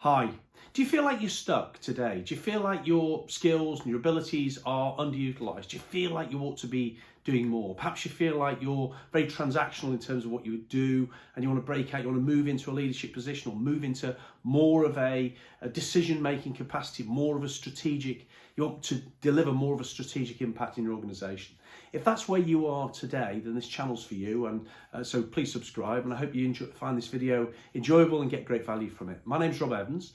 Hi. Do you feel like you're stuck today? Do you feel like your skills and your abilities are underutilized? Do you feel like you ought to be doing more? Perhaps you feel like you're very transactional in terms of what you would do and you want to break out, you want to move into a leadership position or move into more of a decision-making capacity, more of a strategic, you want to deliver more of a strategic impact in your organization. If that's where you are today, then this channel's for you, and so please subscribe, and I hope you find this video enjoyable and get great value from it. My name's Rob Evans.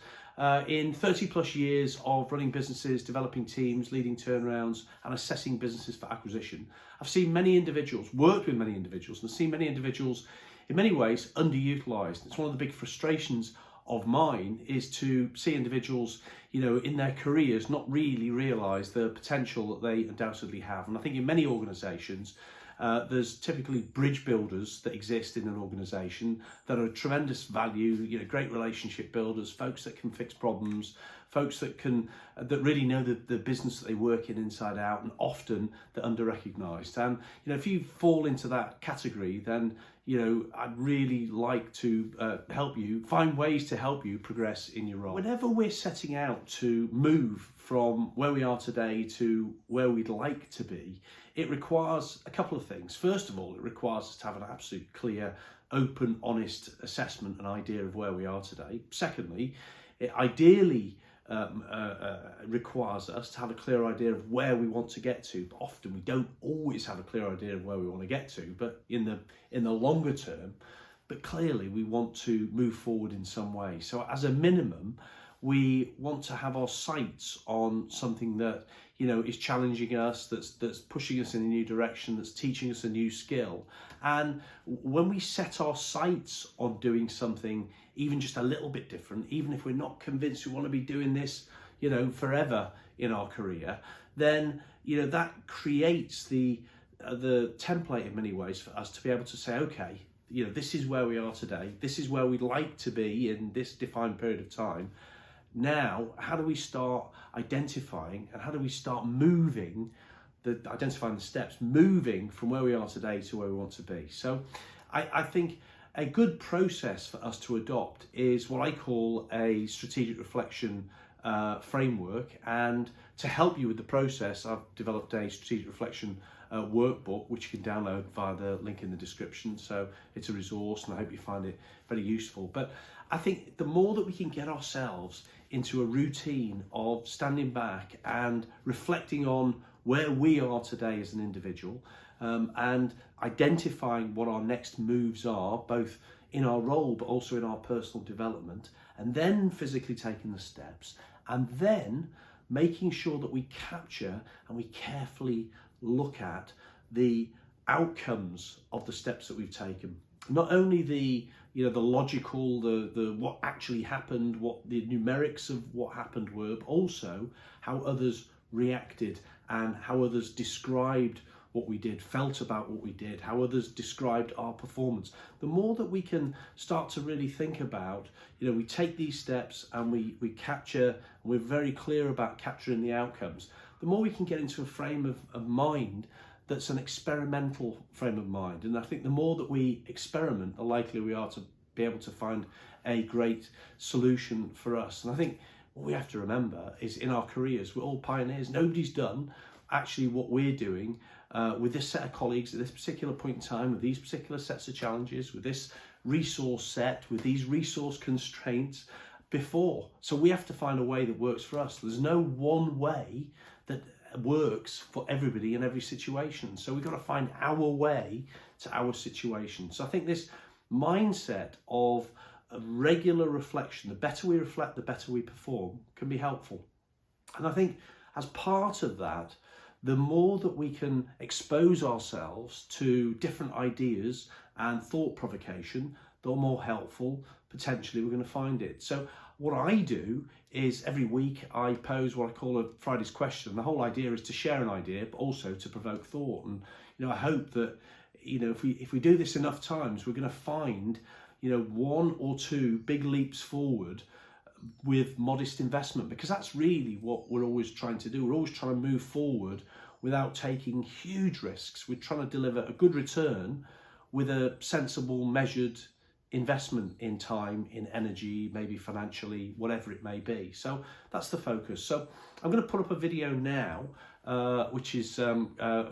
In 30 plus years of running businesses, developing teams, leading turnarounds and assessing businesses for acquisition, I've seen many individuals, worked with many individuals, and seen many individuals in many ways underutilized. It's one of the big frustrations of mine is to see individuals, in their careers not really realize the potential that they undoubtedly have. And I think in many organizations, there's typically bridge builders that exist in an organization that are tremendous value, great relationship builders, folks that can fix problems, folks that really know the business that they work in inside out, and often they're under-recognized. And if you fall into that category, then I'd really like to help you find ways to help you progress in your role. Whenever we're setting out to move from where we are today to where we'd like to be, it requires a couple of things. First of all, it requires us to have an absolute clear, open, honest assessment and idea of where we are today. Secondly, it ideally requires us to have a clear idea of where we want to get to. But often we don't always have a clear idea of where we want to get to, but in the longer term, but clearly we want to move forward in some way. So as a minimum, we want to have our sights on something that is challenging us, that's pushing us in a new direction, that's teaching us a new skill. And when we set our sights on doing something even just a little bit different, even if we're not convinced we want to be doing this forever in our career, then that creates the template in many ways for us to be able to say, okay, this is where we are today, this is where we'd like to be in this defined period of time. Now, how do we start identifying and how do we start moving, identifying the steps, moving from where we are today to where we want to be? So I think a good process for us to adopt is what I call a strategic reflection framework. And to help you with the process, I've developed a strategic reflection workbook, which you can download via the link in the description. So it's a resource and I hope you find it very useful. But I think the more that we can get ourselves into a routine of standing back and reflecting on where we are today as an individual, and identifying what our next moves are, both in our role but also in our personal development, and then physically taking the steps, and then making sure that we capture and we carefully look at the outcomes of the steps that we've taken. Not only the logical, the what actually happened, what the numerics of what happened were, but also how others reacted and how others described what we did, felt about what we did, how others described our performance. The more that we can start to really think about, we take these steps and we capture, and we're very clear about capturing the outcomes, the more we can get into a frame of mind that's an experimental frame of mind. And I think the more that we experiment, the likelier we are to be able to find a great solution for us. And I think what we have to remember is in our careers, we're all pioneers. Nobody's done actually what we're doing with this set of colleagues at this particular point in time, with these particular sets of challenges, with this resource set, with these resource constraints before. So we have to find a way that works for us. There's no one way that works for everybody in every situation. So we've got to find our way to our situation. So I think this mindset of a regular reflection, the better we reflect, the better we perform, can be helpful. And I think as part of that, the more that we can expose ourselves to different ideas and thought provocation, the more helpful potentially we're going to find it. So what I do is every week I pose what I call a Friday's question. The whole idea is to share an idea, but also to provoke thought. And I hope that if we do this enough times, we're going to find one or two big leaps forward with modest investment, because that's really what we're always trying to do. We're always trying to move forward without taking huge risks. We're trying to deliver a good return with a sensible, measured investment in time, in energy, maybe financially, whatever it may be. So that's the focus. So I'm going to put up a video now, which is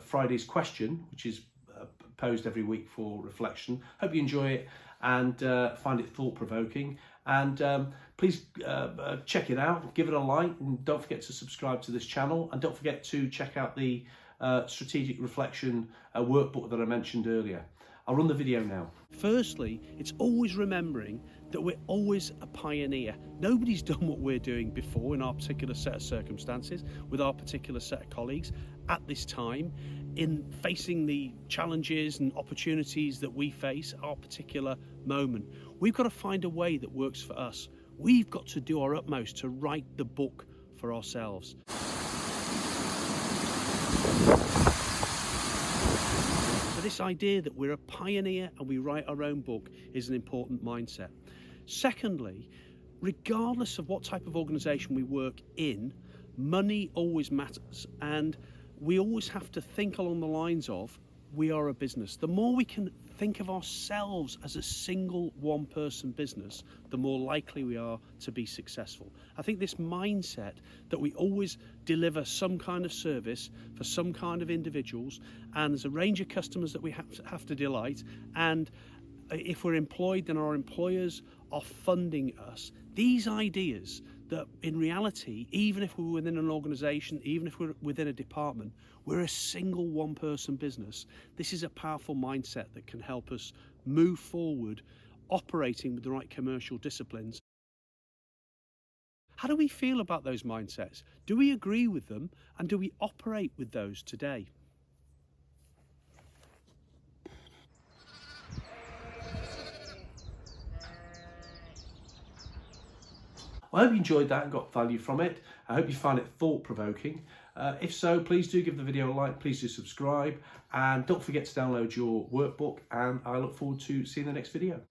Friday's question, which is posed every week for reflection. Hope you enjoy it and find it thought-provoking. And please check it out, give it a like, and don't forget to subscribe to this channel. And don't forget to check out the strategic reflection workbook that I mentioned earlier. I'll run the video now. Firstly, it's always remembering that we're always a pioneer. Nobody's done what we're doing before in our particular set of circumstances, with our particular set of colleagues at this time, in facing the challenges and opportunities that we face at our particular moment. We've got to find a way that works for us. We've got to do our utmost to write the book for ourselves. This idea that we're a pioneer and we write our own book is an important mindset. Secondly, regardless of what type of organisation we work in, money always matters, and we always have to think along the lines of, we are a business. The more we can think of ourselves as a single one-person business, the more likely we are to be successful. I think this mindset that we always deliver some kind of service for some kind of individuals, and there's a range of customers that we have to delight, and if we're employed, then our employers are funding us. These ideas that in reality, even if we're within an organisation, even if we're within a department, we're a single one-person business. This is a powerful mindset that can help us move forward, operating with the right commercial disciplines. How do we feel about those mindsets? Do we agree with them, and do we operate with those today? Well, I hope you enjoyed that and got value from it. I hope you find it thought-provoking. If so, please do give the video a like, please do subscribe, and don't forget to download your workbook, and I look forward to seeing the next video.